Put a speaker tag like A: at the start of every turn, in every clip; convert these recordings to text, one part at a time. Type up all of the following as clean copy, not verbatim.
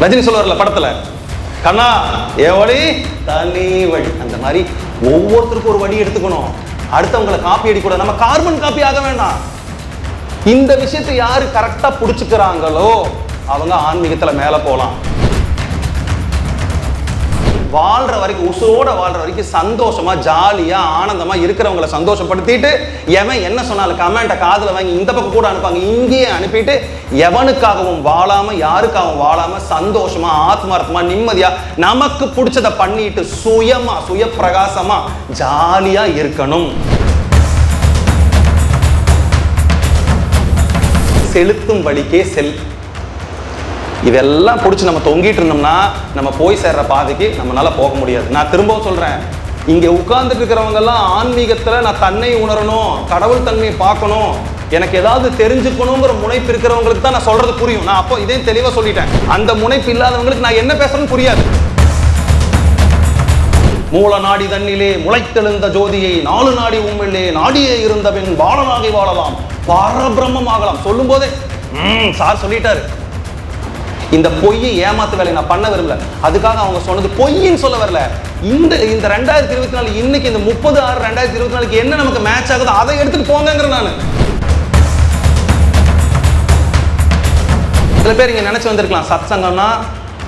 A: ரஜினி சொல்லுவார்ல படத்துல, கண்ணா என் வழி தனி வழி. அந்த மாதிரி ஒவ்வொருத்தருக்கும் ஒரு வழி எடுத்துக்கணும். அடுத்தவங்களை காப்பி அடிக்கூடாது. நம்ம கார்பன் காப்பி ஆக வேண்டாம். இந்த விஷயத்தை யாரு கரெக்டா புடிச்சுக்கிறாங்களோ அவங்க ஆன்மீகத்துல மேல போலாம். வாழ்ற வரைக்கும், உசுரோட வாழ்ற வரைக்கும் சந்தோஷமா ஜாலியா ஆனந்தமா இருக்கிறவங்களை சந்தோஷப்படுத்திட்டு, எவன் என்ன சொன்னாலும் கமெண்ட்டை காதுல வாங்கி இந்த பக்கம் கூட அனுப்பாங்க, இங்கேயே அனுப்பிட்டு எவனுக்காகவும் வாழாம யாருக்காகவும் வாழாம சந்தோஷமா ஆத்மார்த்தமா நிம்மதியா நமக்கு பிடிச்சதை பண்ணிட்டு சுயமா சுய பிரகாசமா ஜாலியா இருக்கணும். செலுத்தும் வழிக்கே செல். இதெல்லாம் பிடிச்சி நம்ம தொங்கிட்டு இருந்தோம்னா நம்ம போய் சேர்ற பாதைக்கு நம்மளால போக முடியாது. நான் திரும்பவும் சொல்றேன், இங்க உட்கார்ந்துட்டு இருக்கிறவங்க எல்லாம் ஆன்மீகத்துல நான் தன்னை உணரணும், கடவுள் தன்மையை பார்க்கணும், எனக்கு ஏதாவது தெரிஞ்சுக்கணுங்கிற முனைப்பு இருக்கிறவங்களுக்கு தான் நான் சொல்றது புரியும். நான் அப்போ இதே தெளிவா சொல்லிட்டேன். அந்த முனைப்பு இல்லாதவங்களுக்கு நான் என்ன பேசுறேன்னு புரியாது. மூல நாடி தன்னிலே முளைத்தெழுந்த ஜோதியை நாலு நாடி உம்மிலே நாடியே இருந்தவன் பாலனாகி வாழலாம், பரபிரம்மம் ஆகலாம். சொல்லும் போதே சார் சொல்லிட்டாரு. இந்த பொய் ஏமாத்து வேலை நான் பண்ண விரும்பல. அதுக்காக அவங்க சொன்னது பொய்ன்னு சொல்ல வரல. இந்த 2024 இன்னைக்கு இந்த 30/6/2024 என்ன நமக்கு மேட்ச் ஆகுதோ அதை எடுத்துட்டு போங்கிற. நான் சில பேர் இங்க நினைச்சு வந்திருக்கலாம், சத் சங்கம்னா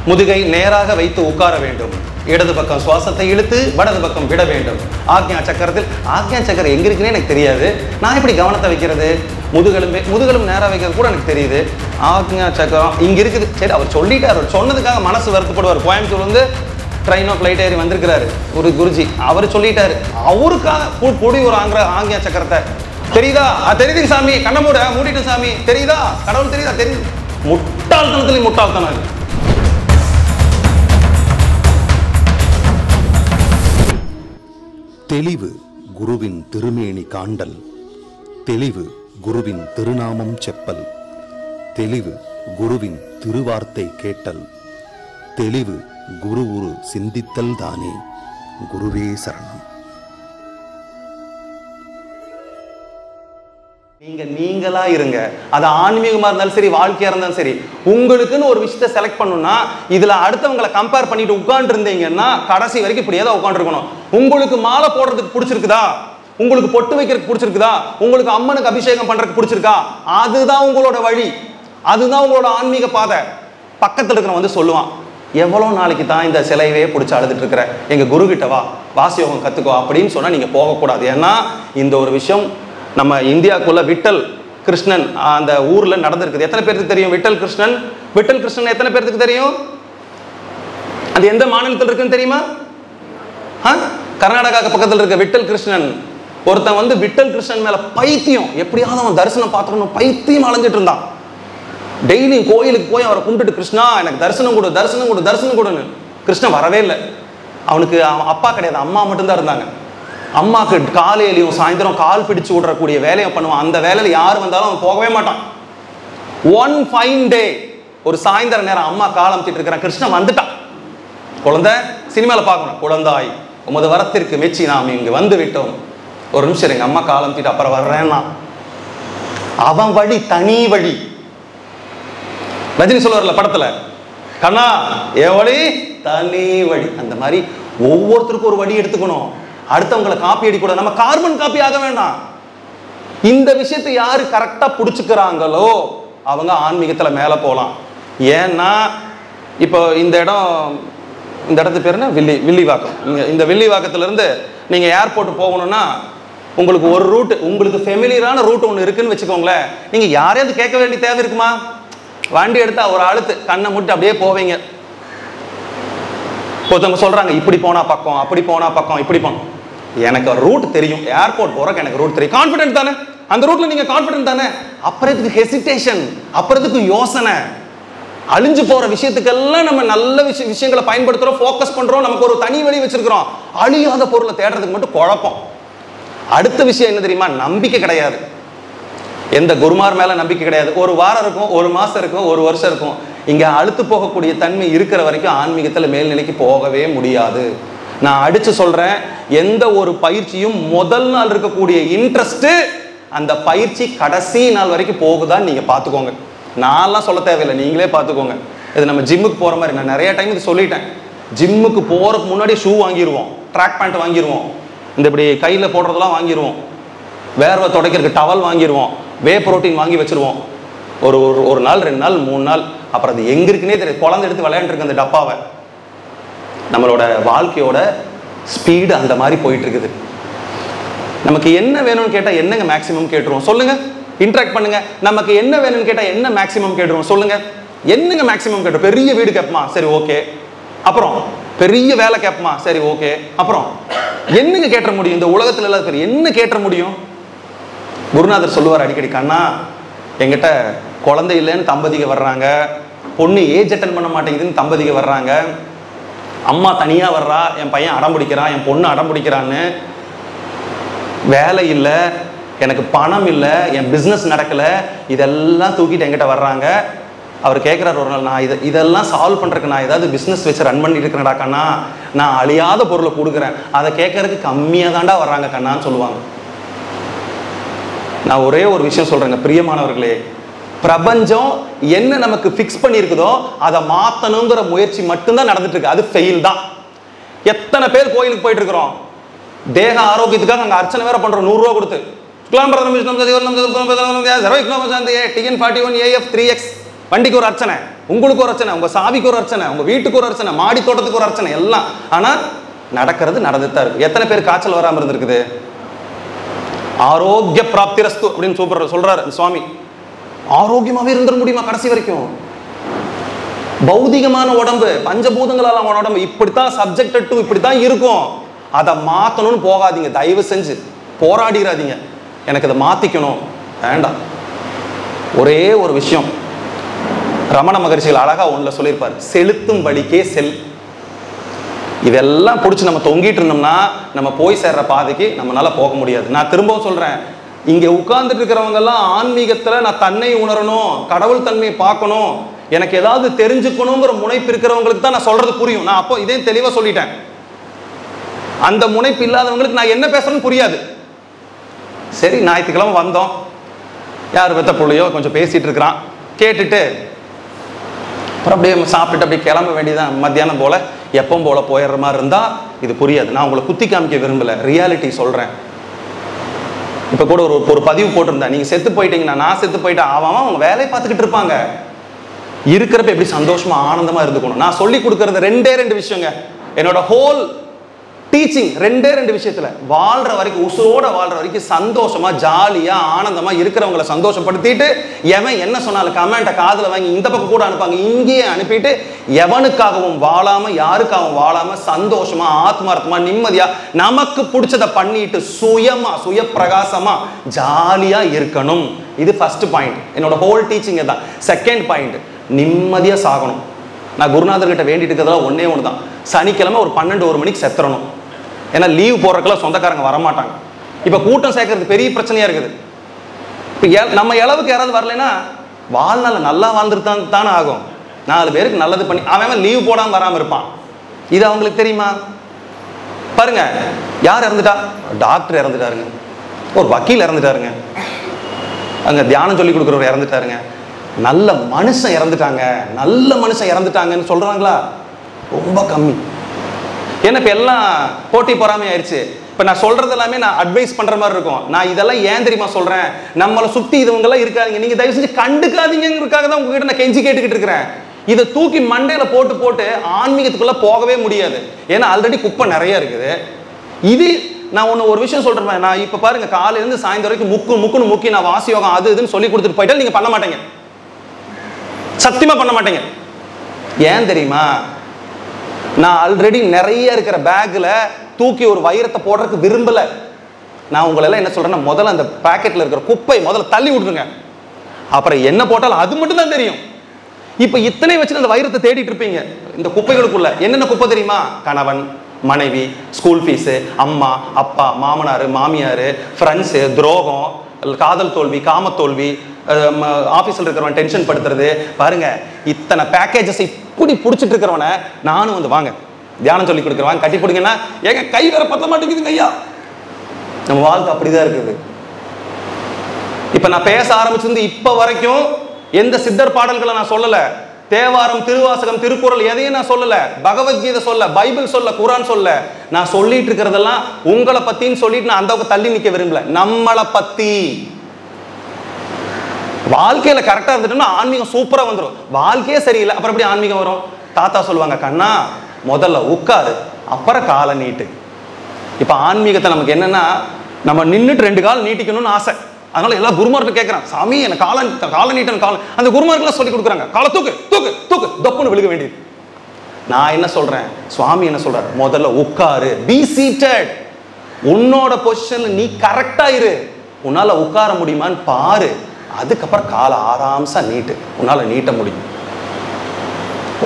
A: முதுகை நேராக வைத்து உட்கார வேண்டும், இடது பக்கம் சுவாசத்தை இழுத்து வடது பக்கம் விட வேண்டும், ஆக்ஞா சக்கரத்தில். ஆக்ஞா சக்கரம் எங்க இருக்குன்னே எனக்கு தெரியாது, நான் எப்படி கவனத்தை வைக்கிறது? முதுகெலும் நேராக வைக்கிறது கூட எனக்கு தெரியுது. ஆக்ஞா சக்கரம் இங்க இருக்குது. சரி, அவர் சொல்லிட்டார். சொன்னதுக்காக மனசு வருத்தப்படுவார். கோயம்புத்தூர் வந்து ட்ரெயினோ ஃப்ளைட் ஏறி வந்திருக்கிறாரு ஒரு குருஜி, அவர் சொல்லிட்டாரு. அவருக்காக கூடி ஒரு ஆக்ஞா சக்கரத்தை தெரியுதா? தெரியுது சாமி, கண்ண மூடிட்டு சாமி, தெரியுதா? கடவுள் தெரியுதா? தெரியுது. முட்டாள்தனத்திலே முட்டாள்தனம் அது.
B: தெளிவு குருவின் திருமேனி காண்டல், தெளிவு குருவின் திருநாமம் செப்பல், தெளிவு குருவின் திருவார்த்தை கேட்டல், தெளிவு குரு உரு சிந்தித்தல் தானே. குருவே சரணம்.
A: நீங்களா இருங்க. அது ஆன்மீகமா இருந்தாலும் சரி, வாழ்க்கையா இருந்தாலும் சரி, உங்களுக்குன்னு ஒரு விஷயத்தை செலக்ட் பண்ணணும்னா இதுல அடுத்தவங்களை கம்பேர் பண்ணிட்டு உட்கார்ந்து இருந்தீங்கன்னா கடைசி வரைக்கும் இப்படியே தான் உட்கார்ந்து இருக்கணும். உங்களுக்கு மாலை போடுறதுக்கு பிடிச்சிருக்குதா? உங்களுக்கு பொட்டு வைக்கிறதுக்கு பிடிச்சிருக்குதா? உங்களுக்கு அம்மனுக்கு அபிஷேகம் பண்றதுக்கு பிடிச்சிருக்கா? அதுதான் உங்களோட வழி, அதுதான் உங்களோட ஆன்மீக பாதை. பக்கத்துல இருக்கிறவன் வந்து சொல்லுவான், எவ்வளவு நாளைக்கு தான் இந்த சிலையவே பிடிச்சி அழுதுட்டு இருக்கிற, எங்க குரு கிட்ட வா, வாசியோகம் கத்துக்கோ அப்படின்னு சொன்னா நீங்க போகக்கூடாது. ஏன்னா இந்த ஒரு விஷயம் நம்ம இந்தியாவுக்குள்ள விட்டல் கிருஷ்ணன் அந்த ஊர்ல நடந்திருக்குது. எத்தனை பேருக்கு தெரியும் விட்டல் கிருஷ்ணன்? விட்டல் கிருஷ்ணன் எத்தனை பேருக்கு தெரியும்? அது எந்த மாநிலத்தில் இருக்குன்னு தெரியுமா? கர்நாடகா பக்கத்தில் இருக்க விட்டல் கிருஷ்ணன். ஒருத்தன் வந்து விட்டல் கிருஷ்ணன் மேல பைத்தியம், எப்படியாவது அவன் தரிசனம் பார்த்துக்கணும் பைத்தியம் அலைஞ்சிட்டு இருந்தான். டெய்லியும் கோயிலுக்கு போய் அவரை கும்பிட்டுட்டு, கிருஷ்ணா எனக்கு தரிசனம் கொடு, தரிசனம் கொடு, தரிசனம் கொடுன்னு. கிருஷ்ணன் வரவே இல்லை. அவனுக்கு அப்பா கிடையாது, அம்மா மட்டும்தான் இருந்தாங்க. அம்மாக்கு காலையிலையும் சாயந்தரம் கால் பிடிச்சு விடுறக்கூடிய வேலையை பண்ணுவான். அந்த வேலையில யார் வந்தாலும் அவன் போகவே மாட்டான். ஒன் ஃபைன் டே, ஒரு சாயந்தர நேரம் அம்மா கால் அமுத்திட்டு இருக்கிறான். கிருஷ்ணன் வந்துட்டான். குழந்தை சினிமாவில் பார்க்கணும், குழந்தாய் உமது வரத்திற்கு மெச்சி நாம் இங்கு வந்து விட்டோம், ஒரு நிமிஷம் எங்க அம்மா கால் அமுத்திட்டு அப்புறம் வர்றேன்னா. அவன் வழி தனி வழி. ரஜினி சொல்லுவார்ல படத்துல, கண்ணா என் வழி தனி வழி. அந்த மாதிரி ஒவ்வொருத்தருக்கும் ஒரு வழி எடுத்துக்கணும். அடுத்தவங்களை காப்பி அடிக்கூடாது. நம்ம கார்பன் காப்பி ஆக வேண்டாம். இந்த விஷயத்தை யாரு கரெக்டா புடிச்சுக்கிறாங்களோ அவங்க ஆன்மீகத்துல மேல போலாம். ஏன்னா இப்போ இந்த இடத்து பேர் என்ன, வில்லிவாக்கம். இந்த வில்லிவாக்கத்துல இருந்து நீங்க ஏர்போர்ட் போகணும்னா உங்களுக்கு ஒரு ரூட், உங்களுக்கு ஃபெமிலியரான ரூட் ஒன்று இருக்குன்னு வச்சுக்கோங்களேன். நீங்க யாரையாவது கேட்க வேண்டிய தேவை இருக்குமா? வண்டி எடுத்தா ஒரு அழுத்து கண்ணை முட்டு அப்படியே போவீங்க. ஒருத்தவங்க சொல்றாங்க இப்படி போனா பக்கம், அப்படி போனா பக்கம், இப்படி போனோம். எனக்கு ரூட் தெரியும், ஏர்போர்ட் போறக்கு எனக்கு ரூட் தெரியும். கான்ஃபிடென்ட் தானே? அந்த ரூட்ல நீங்க கான்ஃபிடென்ட் தானே? அப்புறத்துக்கு ஹெசிடேஷன், அப்புறத்துக்கு யோசனை. அழிஞ்சு போற விஷயத்துக்கெல்லாம் நம்ம நல்ல விஷயங்களை பயன்படுத்துறோம், ஃபோக்கஸ் பண்றோம், நமக்கு ஒரு தனி வழி வச்சிருக்கிறோம். அழியாத பொருளை தேடுறதுக்கு மட்டும் குழப்பம். அடுத்த விஷயம் என்ன தெரியுமா? நம்பிக்கை கிடையாது. எந்த குருமார் மேல நம்பிக்கை கிடையாது. ஒரு வாரம் இருக்கும், ஒரு மாசம் இருக்கும், ஒரு வருஷம் இருக்கும். இங்க அழுத்து போகக்கூடிய தன்மை இருக்கிற வரைக்கும் ஆன்மீகத்துல மேல்நிலைக்கு போகவே முடியாது. நான் அடிச்சு சொல்றேன், எந்த ஒரு பயிற்சியும் முதல் நாள் இருக்கக்கூடிய இன்ட்ரெஸ்ட் அந்த பயிற்சி கடைசி நாள் வரைக்கும் போகுதான்னு நீங்க பாத்துக்கோங்க. நான்லாம் சொல்ல தேவையில்லை, நீங்களே பார்த்துக்கோங்க. இது நம்ம ஜிம்முக்கு போகிற மாதிரி. நான் நிறைய டைம் இது சொல்லிட்டேன். ஜிம்முக்கு போகிறதுக்கு முன்னாடி ஷூ வாங்கிடுவோம், ட்ராக் பேண்ட் வாங்கிடுவோம், இந்த இப்படி கையில் போடுறதெல்லாம் வாங்கிடுவோம், வேர்வை துடைக்கிறதுக்கு டவல் வாங்கிடுவோம், வே புரோட்டீன் வாங்கி வச்சுருவோம். ஒரு நாள் 2 நாள் 3 நாள், அப்புறம் அது எங்கே இருக்குன்னே தெரியாது. குழந்தை எடுத்து விளையாண்டுருக்கு அந்த டப்பாவை. நம்மளோட வாழ்க்கையோட ஸ்பீடு அந்த மாதிரி போயிட்டு இருக்குது. நமக்கு என்ன வேணும்னு கேட்டால் என்னங்க மேக்ஸிமம் கேட்டுருவோம் சொல்லுங்க. இன்ட்ராக்ட் பண்ணுங்க. நமக்கு என்ன வேணும்னு கேட்டால் என்ன மேக்ஸிமம் கேட்டுருவோம் சொல்லுங்க. என்னங்க மேக்ஸிமம் கேட்டோம்? பெரிய வீடு கேட்போமா? சரி ஓகே. அப்புறம் பெரிய வேலை கேட்போமா? சரி ஓகே. அப்புறம் என்னங்க கேட்ட முடியும்? இந்த உலகத்தில் இல்லாத பேர் என்ன கேட்ட முடியும்? குருநாதர் சொல்லுவார் அடிக்கடி, கண்ணா என்கிட்ட குழந்தை இல்லைன்னு தம்பதிக வர்றாங்க, பொண்ணு ஏஜ் அட்டன் பண்ண மாட்டேங்குதுன்னு தம்பதிக வர்றாங்க, அம்மா தனியாக வர்றா, என் பையன் அடம் பிடிக்கிறான், என் பொண்ணு அடம் பிடிக்கிறான்னு, வேலை இல்லை, எனக்கு பணம் இல்லை, என் பிஸ்னஸ் நடக்கலை, இதெல்லாம் தூக்கிட்டு என்கிட்ட வர்றாங்க. அவர் கேட்குறாரு ஒரு நாள், நான் இதெல்லாம் சால்வ் பண்ணுறதுக்கு நான் ஏதாவது பிஸ்னஸ் வச்சு ரன் பண்ணிட்டு இருக்கிறேன்டா கண்ணா, நான் அழியாத பொருளை கொடுக்குறேன், அதை கேட்கறதுக்கு கம்மியாக தாண்டா வர்றாங்க கண்ணான்னு சொல்லுவாங்க. நான் ஒரே ஒரு விஷயம் சொல்கிறேங்க பிரியமானவர்களே, பிரபஞ்சம் என்ன நமக்கு ஃபிக்ஸ் பண்ணியிருக்குதோ அதை மாற்றணுங்கிற முயற்சி மட்டும்தான் நடந்துட்டு இருக்கு. அது ஃபெயில் தான். எத்தனை பேர் கோயிலுக்கு போயிட்டு இருக்கிறோம், தேக ஆரோக்கியத்துக்காக அங்கே அர்ச்சனை வேற பண்ணுறோம் 100 ரூபா கொடுத்து. வண்டிக்கு ஒரு அர்ச்சனை, உங்களுக்கு ஒரு அர்ச்சனை, உங்க சாவிக்கு ஒரு அர்ச்சனை, உங்க வீட்டுக்கு ஒரு அர்ச்சனை, மாடி தோட்டத்துக்கு ஒரு அர்ச்சனை, எல்லாம். ஆனா நடக்கிறது நடந்துட்டு தான் இருக்கு. எத்தனை பேர் காய்ச்சல் வராமல் இருந்திருக்குது? ஆரோக்கிய பிராப்திரஸ்து அப்படின்னு சூப்பர் சொல்றாரு சுவாமி. ஆரோக்கியமாவே இருந்துட முடியுமா கடைசி வரைக்கும்? பௌதிகமான உடம்பு, பஞ்சபூதங்களால உடம்பு இப்படித்தான் சப்ஜெக்டட் டு இப்படித்தான் இருக்கும். அதை மாத்தணும்னு போகாதீங்க, தயவு செஞ்சு போராடிடாதீங்க. எனக்கு இதை மாத்திக்கணும் வேண்டாம். ஒரே ஒரு விஷயம் ரமண மகரிஷிகள் அழகா ஒண்ணுல சொல்லியிருப்பார், செலுத்தும் வழிக்கே செல். இதெல்லாம் பிடிச்சி நம்ம தொங்கிட்டு இருந்தோம்னா நம்ம போய் சேர்ற பாதைக்கு நம்மளால போக முடியாது. நான் திரும்பவும் சொல்றேன், இங்க உட்கார்ந்துட்டு இருக்கிறவங்க எல்லாம் ஆன்மீகத்துல நான் தன்னை உணரணும், கடவுள் தன்மையை பார்க்கணும், எனக்கு ஏதாவது தெரிஞ்சுக்கணுங்கிற முனைப்பு இருக்கிறவங்களுக்கு தான் நான் சொல்றது புரியும். நான் அப்போ இதே தெளிவா சொல்லிட்டேன். அந்த முனைப்பு இல்லாதவங்களுக்கு நான் என்ன பேசுறேன்னு புரியாது. சரி, ஞாயிற்றுக்கிழமை வந்தோம், யார் வெத்த பிள்ளையோ கொஞ்சம் பேசிட்டு இருக்கிறான், கேட்டுட்டு அப்புறம் அப்படியே சாப்பிட்டுட்டு அப்படியே கிளம்ப வேண்டியதான். மத்தியானம் போல எப்பவும் போல போயிடுற மாதிரி இருந்தா இது புரியாது. நான் உங்களை குத்தி காமிக்க விரும்பல, ரியாலிட்டி சொல்றேன். இப்ப கூட ஒரு பதிவு போட்டிருந்தேன், நீங்க செத்து போயிட்டீங்கன்னா, நான் செத்து போயிட்டேன், அவன் அவங்க வேலையை பார்த்துக்கிட்டு இருப்பாங்க. இருக்கிறப்ப எப்படி சந்தோஷமா ஆனந்தமா இருந்துக்கணும். நான் சொல்லி கொடுக்கறது 2 விஷயங்க. என்னோட ஹோல் டீச்சிங் 2 விஷயத்துல, வாழ்ற வரைக்கும், உசுரோட வாழ்ற வரைக்கும் சந்தோஷமா ஜாலியா ஆனந்தமா இருக்கிறவங்களை சந்தோஷப்படுத்திட்டு, எவன் என்ன சொன்னாலும் கமெண்ட்டை காதுல வாங்கி இந்த பக்கம் கூட அனுப்பாங்க, இங்கேயே அனுப்பிட்டு, எவனுக்காகவும் வாழாம யாருக்காகவும் வாழாம சந்தோஷமா ஆத்மார்த்தமா நிம்மதியா நமக்கு பிடிச்சதை பண்ணிட்டு சுயமா சுய பிரகாசமா ஜாலியா இருக்கணும். இது ஃபர்ஸ்ட் பாயிண்ட். என்னோட ஹோல் டீச்சிங் தான். செகண்ட் பாயிண்ட், நிம்மதியா சாகணும். நான் குருநாதர்கிட்ட வேண்டிட்டு இருக்கிறதெல்லாம் ஒன்னே ஒன்று தான், சனிக்கிழமை ஒரு 12-1 மணிக்கு செத்துறணும். ஏன்னா லீவ் போடுறதுக்கெல்லாம் சொந்தக்காரங்க வரமாட்டாங்க. இப்போ கூட்டம் சேர்க்கறது பெரிய பிரச்சனையா இருக்குது. இப்போ நம்ம அளவுக்கு யாராவது வரலைன்னா வாழ்நாள் நல்லா வாழ்ந்துட்டு தானே ஆகும். 4 பேருக்கு நல்லது பண்ணி அவன் லீவ் போடாமல் வராமல் இருப்பான். இது அவங்களுக்கு தெரியுமா? பாருங்க, யார் இறந்துட்டா? டாக்டர் இறந்துட்டாருங்க, ஒரு வக்கீல் இறந்துட்டாருங்க, அங்கே தியானம் சொல்லி கொடுக்குறவர் இறந்துட்டாருங்க, நல்ல மனுஷன் இறந்துட்டாங்க, நல்ல மனுஷன் இறந்துட்டாங்கன்னு சொல்றாங்களா? ரொம்ப கம்மி. ஏன்னா இப்போ எல்லாம் போட்டி பொறாமை ஆயிடுச்சு. இப்போ நான் சொல்றது எல்லாமே நான் அட்வைஸ் பண்ற மாதிரி இருக்கும். நான் இதெல்லாம் ஏன் தெரியுமா சொல்றேன்? நம்மளை சுத்தி இதுவங்கெல்லாம் இருக்காதீங்க, நீங்க தயவு செஞ்சு கண்டுக்காதீங்கிறதுக்காக தான் உங்ககிட்ட நான் கெஞ்சி கேட்டுக்கிட்டு இருக்கிறேன். இதை தூக்கி மண்டையில போட்டு ஆன்மீகத்துக்குள்ள போகவே முடியாது. ஏன்னா ஆல்ரெடி குப்பை நிறைய இருக்குது. இது நான் ஒரு விஷயம் சொல்றேன். நான் இப்ப பாருங்க, காலையில இருந்து சாயந்தரம் வரைக்கும் முக்குன்னு முக்கி நான் வாசி யோகம் அது இதுன்னு சொல்லி கொடுத்துட்டு போயிட்டா நீங்க பண்ண மாட்டீங்க, சத்தியமா பண்ண மாட்டீங்க. ஏன் தெரியுமா? நான் ஆல்ரெடி நிறைய இருக்கிற பேக்ல தூக்கி ஒரு வைரத்தை போடுறதுக்கு விரும்பல. நான் உங்களெல்லாம் என்ன சொல்றேன்னா, முதல்ல அந்த பாக்கெட்ல இருக்கிற குப்பை முதல்ல தள்ளி விட்டுருங்க, அப்புறம் என்ன போட்டாலும் அது மட்டும் தான் தெரியும். இப்ப இத்தனை வச்சுட்டு அந்த வைரத்தை தேடிட்டு இருப்பீங்க. இந்த குப்பைகளுக்குள்ள என்னென்ன குப்பை தெரியுமா? கணவன், மனைவி, ஸ்கூல் ஃபீஸு, அம்மா அப்பா, மாமனார் மாமியார், ஃப்ரெண்ட்ஸு, துரோகம், காதல் தோல்வி, காமத்தோல்வி, ஆஃபீஸில் இருக்கிறவன் டென்ஷன் படுத்துறது. பாருங்க, இத்தனை பேக்கேஜஸ் இப்படி பிடிச்சிட்டு இருக்கிறவனை நானும் வந்து வாங்க தியானம் சொல்லி கொடுக்குறவாங்க, கட்டி பிடிங்கன்னா ஏங்க கை வேற பத்த மாட்டேங்குதுங்க ஐயா. நம்ம வாழ்க்கை அப்படிதான் இருக்குது. இப்ப நான் பேச ஆரம்பிச்சிருந்து இப்ப வரைக்கும் எந்த சித்தர் பாடல்களை நான் சொல்லல. தேவாரம், திருவாசகம், திருக்குறள் எதையும் நான் சொல்லல, பகவத்கீதை சொல்ல, பைபிள் சொல்ல, குரான் சொல்ல. நான் சொல்லிட்டு இருக்கிறதெல்லாம் உங்களை பத்தின்னு சொல்லிட்டு நான் அந்த தள்ளி நிக்க விரும்பல, நம்மளை பத்தி. வாழ்க்கையில கரெக்டா இருந்துட்டோம்னா ஆன்மீகம் சூப்பரா வந்துடும். வாழ்க்கையே சரியில்லை, அப்புறம் எப்படி ஆன்மீகம் வரும்? தாத்தா சொல்லுவாங்க, கண்ணா முதல்ல உட்காரு, அப்புறம் காலை நீட்டு. இப்ப ஆன்மீகத்தை நமக்கு என்னன்னா, நம்ம நின்றுட்டு 2 கால் நீட்டிக்கணும்னு ஆசை. அதனால எல்லா குருமார்கிட்ட கேட்கறான், சாமி எனக்கு காலை நீட்டணும், காலை. அந்த குருமார்கள்லாம் சொல்லி கொடுக்குறாங்க, காலை தூக்கு தூக்கு தூக்கு, தொப்புன்னு விழுக வேண்டியது. நான் என்ன சொல்றேன், சுவாமி என்ன சொல்றாரு, முதல்ல உட்காரு, பி சீட்டட். உன்னோட பொசிஷன்ல நீ கரெக்டா இரு. உன்னால உட்கார முடியுமான்னு பாரு, அதுக்கப்புறம் காலை ஆராம்சா நீட்டு. உன்னால நீட்ட முடியும்.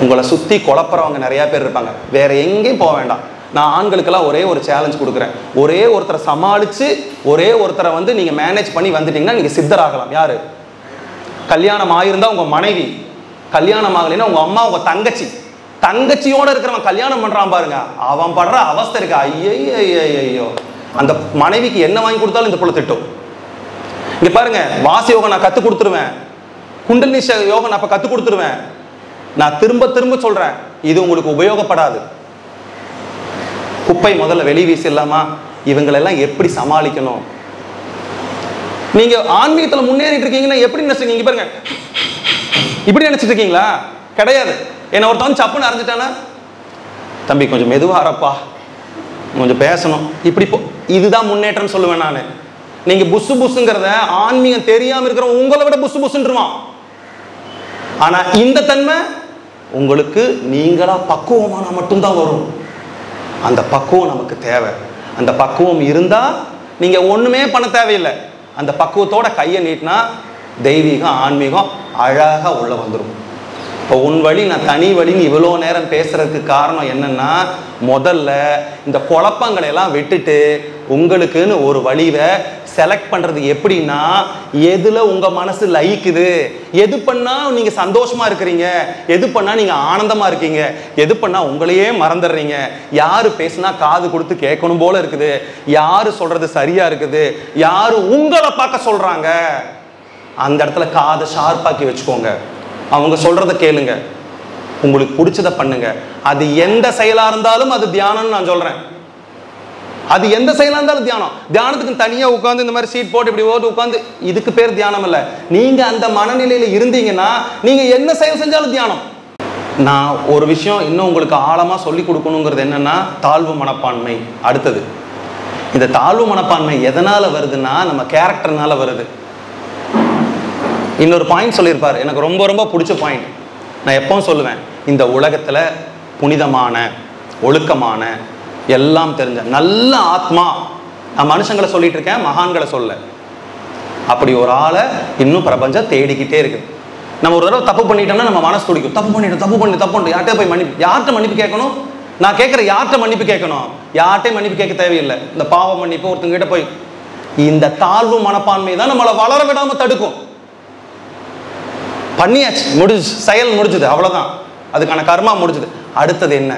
A: உங்களை சுத்தி குழப்பறவங்க நிறைய பேர் இருப்பாங்க, வேற எங்கேயும் போக வேண்டாம். நான் ஆண்களுக்கெல்லாம் ஒரே ஒரு சேலஞ்ச் கொடுக்குறேன், ஒரே ஒருத்தரை சமாளிச்சு ஒரே ஒருத்தரை நீங்க மேனேஜ் பண்ணி வந்துட்டீங்கன்னா நீங்க சித்தராகலாம். யாரு? கல்யாணம் ஆயிருந்தா உங்க மனைவி, கல்யாணம் ஆகலைன்னா உங்க அம்மா, உங்க தங்கச்சி. தங்கச்சியோட இருக்கிறவன் கல்யாணம் பண்றான் பாருங்க, அவன் படுற அவஸ்தை இருக்கு. ஐயோ, அந்த மனைவிக்கு என்ன வாங்கி கொடுத்தாலும் இந்த புள்ள திட்டும். இங்க பாருங்க, வாசி யோகம் நான் கத்து கொடுத்துருவேன், குண்டலினி யோகம் நான் அப்ப கத்து கொடுத்துருவேன். நான் திரும்ப திரும்ப சொல்றேன், இது உங்களுக்கு உபயோகப்படாது. குப்பை முதல்ல வெளியே வீசிடலாமா? இவங்களெல்லாம் எப்படி சமாளிக்கணும்? நீங்க ஆன்மீகத்தில் முன்னேறிட்டு இருக்கீங்கன்னா எப்படி நினைச்சிருக்கீங்க பாருங்க, இப்படி நினைச்சிட்டு இருக்கீங்களா? கிடையாது. என்ன ஒருத்தவன் சப்புன்னு அரைஞ்சிட்டானா, தம்பி கொஞ்சம் மெதுவா அரப்பா, கொஞ்சம் பேசணும், இப்படி இதுதான் முன்னேற்றம் சொல்லுவேன் நான். நீங்க புசு புசுங்கிறத ஆன்மீகம் தெரியாம இருக்கிற உங்களை விட புசு புசுன்றுவான். ஆனா இந்த தன்மை உங்களுக்கு நீங்களா பக்குவமானா மட்டும்தான் வரும். அந்த பக்குவம் நமக்கு தேவை. அந்த பக்குவம் இருந்தா நீங்க ஒண்ணுமே பண்ண தேவையில்லை. அந்த பக்குவத்தோட கையை நீட்டினா தெய்வீகம், ஆன்மீகம் அழகா உள்ள வந்துடும். இப்போ உன் வழி நான் தனி வழின்னு இவ்வளோ நேரம் பேசுறதுக்கு காரணம் என்னன்னா, முதல்ல இந்த குழப்பங்களை எல்லாம் விட்டுட்டு உங்களுக்குன்னு ஒரு வழிவை செலக்ட் பண்றது எப்படின்னா, எதுல உங்க மனசு லயிக்குது, எது பண்ணா நீங்க சந்தோஷமா இருக்கிறீங்க, எது பண்ணா நீங்க ஆனந்தமா இருக்கீங்க, எது பண்ணா உங்களையே மறந்துடுறீங்க, யாரு பேசினா காது கொடுத்து கேட்கணும் போல இருக்குது, யாரு சொல்றது சரியா இருக்குது, யாரு உங்களை பார்க்க சொல்றாங்க, அந்த இடத்துல காதை ஷார்ப்பாக்கி வச்சுக்கோங்க. அவங்க சொல்றத கேளுங்க, உங்களுக்கு பிடிச்சத பண்ணுங்க. அது எந்த செயலா இருந்தாலும் அது தியானம்னு நான் சொல்றேன். அது எந்த செயலா இருந்தாலும் தியானம். தியானத்துக்கு தனியா உட்காந்து இந்த மாதிரி சீட் போட்டு இப்படி ஓட்டு உட்காந்து, இதுக்கு பேர் தியானம் இல்ல. நீங்க அந்த மனநிலையில இருந்தீங்கன்னா நீங்க என்ன செயல் செஞ்சாலும் தியானம். நான் ஒரு விஷயம் இன்னும் உங்களுக்கு ஆழமா சொல்லி கொடுக்கணுங்கிறது என்னன்னா, தாழ்வு மனப்பான்மை. அடுத்தது, இந்த தாழ்வு மனப்பான்மை எதனால வருதுன்னா, நம்ம கேரக்டர்னால வருது. இன்னொரு பாயிண்ட் சொல்லியிருப்பார், எனக்கு ரொம்ப ரொம்ப பிடிச்ச பாயிண்ட். நான் எப்பவும் சொல்லுவேன், இந்த உலகத்துல புனிதமான, ஒழுக்கமான, எல்லாம் தெரிஞ்ச நல்ல ஆத்மா, நான் மனுஷங்களை சொல்லிட்டு இருக்கேன், மகான்களை சொல்ல, அப்படி ஒரு ஆளை இன்னும் பிரபஞ்சம் தேடிக்கிட்டே இருக்கு. நம்ம ஒரு தடவை தப்பு பண்ணிட்டோம்னா நம்ம மனசு துடிக்கும், தப்பு பண்ணிட்டு யார்கிட்ட போய் யார்கிட்ட மன்னிப்பு கேட்கணும்? நான் கேட்குற யார்கிட்ட மன்னிப்பு கேட்கணும்? யார்கிட்டையும் மன்னிப்பு கேட்க தேவையில்லை. இந்த பாவ மன்னிப்பு ஒருத்தங்க கிட்ட போய், இந்த தாழ்வு மனப்பான்மை தான் நம்மளை வளர விடாம தடுக்கும். பண்ணியாச்சு, முடிஞ்சு, செயல் முடிஞ்சது, அவ்வளவுதான், அதுக்கான கர்மா முடிஞ்சது. அடுத்தது என்ன?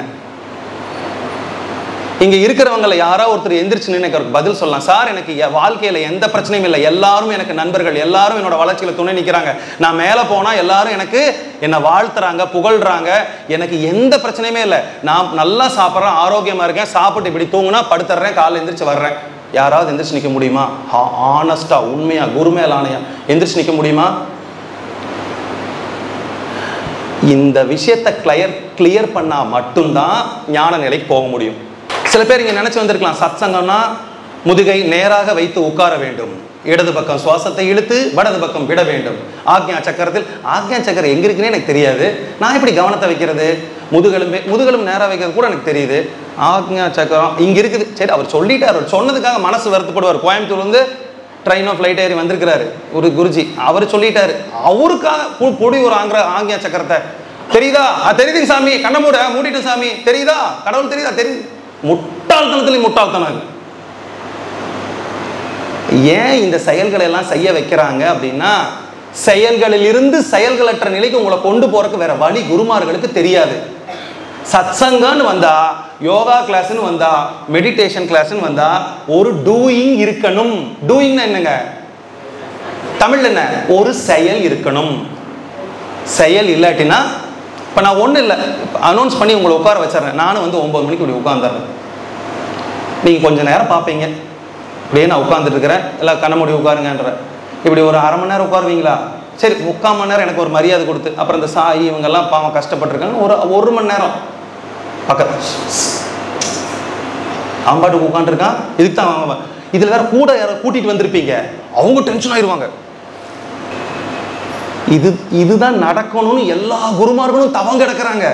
A: இங்க இருக்கிறவங்கள யாராவது ஒருத்தர் எந்திரிச்சு நின்று பதில் சொல்லலாம், சார் எனக்கு வாழ்க்கையில எந்த பிரச்சனையும் இல்லை, எல்லாரும் எனக்கு நண்பர்கள், எல்லாரும் என்னோட வளர்ச்சியில துணை நிற்கிறாங்க, நான் மேல போனா எல்லாரும் எனக்கு என்ன வாழ்த்துறாங்க, புகழ்றாங்க, எனக்கு எந்த பிரச்சனையுமே இல்லை, நான் நல்லா சாப்பிட்றேன், ஆரோக்கியமா இருக்கேன், சாப்பிட்டு இப்படி தூங்குனா படுத்துறேன், காலைல எந்திரிச்சு வர்றேன். யாராவது எந்திரிச்சு நிற்க முடியுமா? ஆனஸ்டா, உண்மையா, குருமேல் ஆணையா எந்திரிச்சு நிற்க முடியுமா? இந்த விஷயத்தை கிளியர் பண்ணா மட்டும்தான் ஞான நிலைக்கு போக முடியும். சில பேர் இங்க நினைச்சு வந்திருக்கலாம், சத் சங்கம்னா முதுகை நேராக வைத்து உட்கார வேண்டும், இடது பக்கம் சுவாசத்தை இழுத்து வலது பக்கம் விட வேண்டும், ஆக்ஞா சக்கரத்தில். ஆக்ஞா சக்கரம் எங்க இருக்குன்னே எனக்கு தெரியாது, நான் எப்படி கவனத்தை வைக்கிறது? முதுகெலும் நேராக வைக்கிறது கூட எனக்கு தெரியுது, ஆக்ஞா சக்கரம் இங்க இருக்குது. சரி, அவர் சொல்லிட்டார், அவர் சொன்னதுக்காக மனசு வருத்தப்படுவார். கோயம்புத்தூர்ல ட்ரெயினோ ஃப்ளைட் ஏறி வந்திருக்கிறாரு ஒரு குருஜி, அவர் சொல்லிட்டாரு, அவருக்காக பொடி ஒரு ஆக்ஞா சக்கரத்தை. தெரியுதா? தெரியுது சாமி, கண்ண மூடிட்டு சாமி, தெரியுதா? கடவுள் தெரியுதா? தெரியுது. முட்டாள்தனத்துல முட்டாள்தனம். ஏன் இந்த செயல்களை எல்லாம் செய்ய வைக்கிறாங்க அப்படின்னா, செயல்களில் இருந்து செயல்களற்ற நிலைக்கு உங்களை கொண்டு போறதுக்கு வேற வழி குருமார்களுக்கு தெரியாது. சத்சங்கன்னு வந்தா, யோகா கிளாஸ்ன்னு வந்தா, மெடிடேஷன் கிளாஸ்ன்னு வந்தா ஒரு டூயிங் இருக்கணும். டூயிங்னா என்னங்க? தமிழ்ல என்ன? ஒரு செயல் இருக்கணும். செயல் இல்லாட்டினா இப்போ நான் ஒன்றும் இல்லை, அனௌன்ஸ் பண்ணி உங்களை உட்கார வச்சிடறேன். நானும் வந்து 9 மணிக்கு இப்படி உட்காந்துடுறேன். நீங்கள் கொஞ்சம் நேரம் பார்ப்பீங்க, இப்படியே நான் உட்காந்துட்டு இருக்கிறேன், எல்லாம் கண்ண மூடி உட்காருங்கன்ற. இப்படி ஒரு அரை மணி நேரம் உட்காருவீங்களா? சரி, 3/4 மணி நேரம் எனக்கு ஒரு மரியாதை கொடுத்து, அப்புறம் இந்த சாய் இவங்கெல்லாம் பாவம் கஷ்டப்பட்டுருக்காங்க, ஒரு மணி நேரம் பக்கத்து ஆம்பாட்டுக்கு உட்காந்துருக்கான். இதுக்கு தான் அவங்க இதில் வேற கூட யாரை கூட்டிகிட்டு வந்திருப்பீங்க, அவங்க டென்ஷன் ஆயிடுவாங்க. இதுதான் நடக்கணும்னு எல்லா குருமார்களும் தவங்க கிடக்குறாங்க.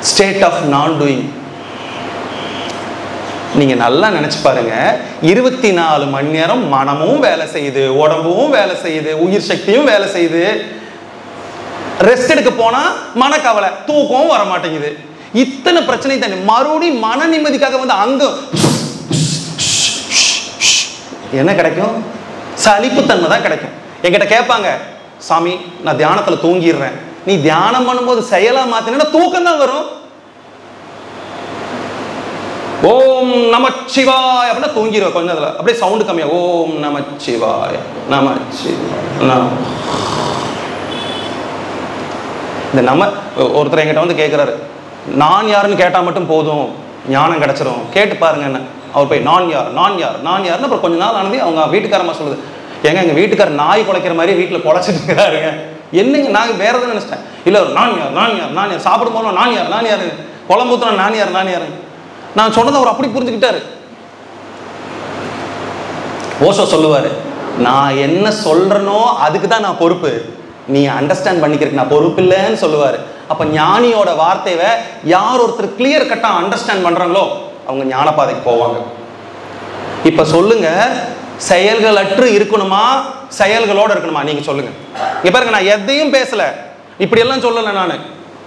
A: ஸ்டேட் ஆஃப் நான் டூயிங். நீங்க நல்லா நினைச்சு பாருங்க, 24 மணி நேரம் மனமும் வேலை செய்யுது, உடம்பும் வேலை செய்யுது, உயிர் சக்தியும் வேலை செய்யுது. ரெஸ்ட் எடுக்க போனா மனக்கவலை, தூக்கம் வர மாட்டேங்குது. இத்தனை பிரச்சனை தானே. மறுபடியும் மன நிம்மதிக்காக வந்து அங்க என்ன கிடைக்கும்? சலிப்புத்தன்மை தான் கிடைக்கும். என்கிட்ட கேட்பாங்க, சாமி நான் தியானத்துல தூங்கிடுறேன். நீ தியானம் பண்ணும்போது செயலா மாத்தினா தூக்கம் தான் வரும். ஓம் நமச்சிவாய அப்படின்னா தூங்கிடுவேன். கொஞ்சம் அதில் அப்படியே சவுண்டு கம்மியா, ஓம் நமச்சிவாய நமச்சிவாய. இந்த நம்ம ஒருத்தர் என்கிட்ட வந்து கேட்குறாரு, நான் யாருன்னு கேட்டால் மட்டும் போதும் ஞானம் கிடைச்சிரும், கேட்டு பாருங்க என்ன. அவர் போய் நான் யார் நான் யார் நான் யாருன்னு அப்புறம் கொஞ்ச நாள் ஆனது அவங்க வீட்டுக்காரமா சொல்லுது, ஏங்க எங்கள் வீட்டுக்காரர் நாய் குலைக்கிற மாதிரி வீட்டில் குலைச்சிட்டு இருக்கிறாருங்க. என்னங்க, நான் வேற எதுவும் நினைச்சிட்டேன். இல்லை நான் யார் நான் யார் நான் யார், சாப்பிடும் போது நான் யார் நான் யாரு, குழம்புத்துறோம் நான் யார் நான் யாரு. நான் சொன்னதை அவர் அப்படி புரிஞ்சுக்கிட்டாரு. ஓஷோ சொல்லுவாரு, நான் என்ன சொல்றேனோ அதுக்கு தான் நான் பொறுப்பு, நீ அண்டர்ஸ்டாண்ட் பண்ணிக்கிறதுக்கு நான் பொறுப்பு இல்லைன்னு சொல்லுவாரு. அப்ப ஞானியோட வார்த்தையை யார் ஒருத்தர் கிளியர் கட்டா அண்டர்ஸ்டாண்ட் பண்றாங்களோ அவங்க ஞான பாதைக்கு போவாங்க. இப்ப சொல்லுங்க, செயல்கள் அற்று இருக்கணுமா செயல்களோட இருக்கணுமா? நீங்க சொல்லுங்க. இங்க பாருங்க, நான் எதையும் பேசல, இப்படி எல்லாம் சொல்லல. நானு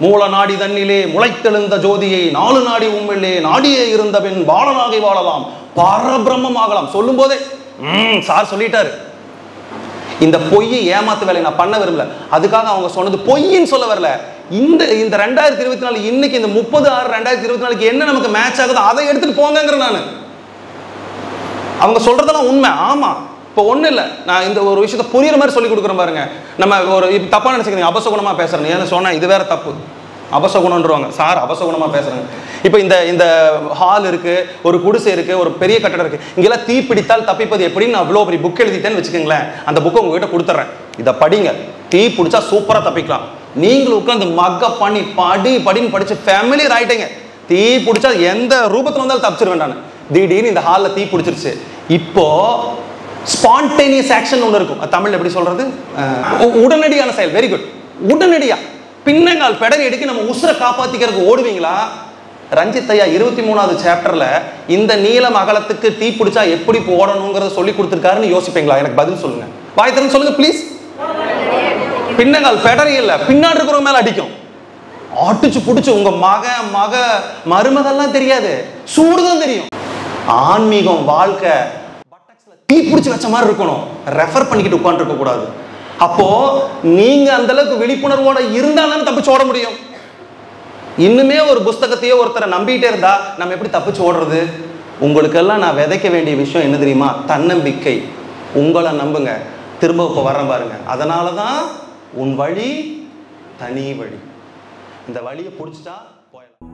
A: மூல நாடி தண்ணிலே முளைத்தெழுந்த ஜோதியை 4 நாடி உம்மிலே நாடியே இருந்த பின் பாலனாகி வாழலாம், பரபிரம்மம் ஆகலாம் சொல்லும் போதே சார் சொல்லிட்டாரு. இந்த பொய் ஏமாத்து வேலை நான் பண்ண விரும்பல. அதுக்காக அவங்க சொன்னது பொய்ன்னு சொல்ல வரல. இந்த 2024 இன்னைக்கு இந்த 30/6/2024 என்ன நமக்கு மேட்ச் ஆகுதோ அதை எடுத்துட்டு போங்கிற நான். அவங்க சொல்றதெல்லாம் உண்மை. ஆமா, இப்போ ஒன்றும் இல்லை, நான் இந்த ஒரு விஷயத்தை புரியுற மாதிரி சொல்லி கொடுக்குறேன் பாருங்க. நம்ம ஒரு இப்போ தப்பாக நினச்சிக்கிறீங்க, அபசகுணமாக பேசுகிறேன். ஏன்னு சொன்னால் இது வேற தப்பு, அபசகுணன்றவாங்க. சார் அபசகுணமாக பேசுகிறேங்க. இப்போ இந்த ஹால் இருக்குது, ஒரு குடிசை இருக்குது, ஒரு பெரிய கட்டடம் இருக்குது. இங்கெல்லாம் தீ பிடித்தால் தப்பிப்பது எப்படின்னு நான் அவ்வளோ பெரிய புக் எழுதிட்டேன்னு வச்சுக்கோங்களேன். அந்த புக்கை உங்ககிட்ட கொடுத்துட்றேன், இதை படிங்க, தீ பிடிச்சா சூப்பராக தப்பிக்கலாம். நீங்களும் உட்காந்து மக்க பண்ணி படின்னு படித்து ஃபேமிலியர் ஆகிட்டீங்க. தீ பிடிச்சா எந்த ரூபத்தில் வந்தாலும் தப்பிச்சிருவேன் நான். திடீர்னு இந்த ஹாலில் தீ பிடிச்சிருச்சு. இப்போ ஸ்பான்டேனியஸ் ஆக்ஷன் ஒன்று இருக்கும், தமிழ் எப்படி சொல்றது, உடனடியான செயல். Very good. உடனடியா பின்னங்கால் பெடரி எடுக்க நம்ம உசுரை காப்பாத்திக்கிறதுக்கு ஓடுவீங்களா? ரஞ்சித் ஐயா 23வது சாப்டர்ல இந்த நீளம் அகலத்துக்கு தீ பிடிச்சா எப்படி ஓடணுங்கிறத சொல்லி கொடுத்துருக்காருன்னு யோசிப்பீங்களா? எனக்கு பதில் சொல்லுங்க, வாய் திறந்து சொல்லுங்க ப்ளீஸ். பின்னங்கால் பெடரி இல்ல, பின்னாடி இருக்கிறவங்க மேல அடிக்கும். அடிச்சு பிடிச்சு உங்க மருமகெல்லாம் தெரியாது, சூடுதான் தெரியும். ஆன்மீகம் வாழ்க்கை தீ பிடிச்சு வச்ச மாதிரி இருக்கணும், ரெஃபர் பண்ணிக்கிட்டு உட்கார்ந்து இருக்க கூடாது. அப்போ நீங்க அந்த அளவுக்கு விழிப்புணர்வோட இருந்தாலும் தப்பிச்சு ஓட முடியும். இன்னுமே ஒரு புஸ்தகத்தையோ ஒருத்தரை நம்பிட்டே இருந்தா நம்ம எப்படி தப்பிச்சு ஓடுறது? உங்களுக்கெல்லாம் நான் விதைக்க வேண்டிய விஷயம் என்ன தெரியுமா? தன்னம்பிக்கை. உங்களை நம்புங்க. திரும்ப இப்போ வரேன் பாருங்க. அதனால தான் உன் வழி தனி வழி. இந்த வழியை பிடிச்சிட்டா போயிடலாம்.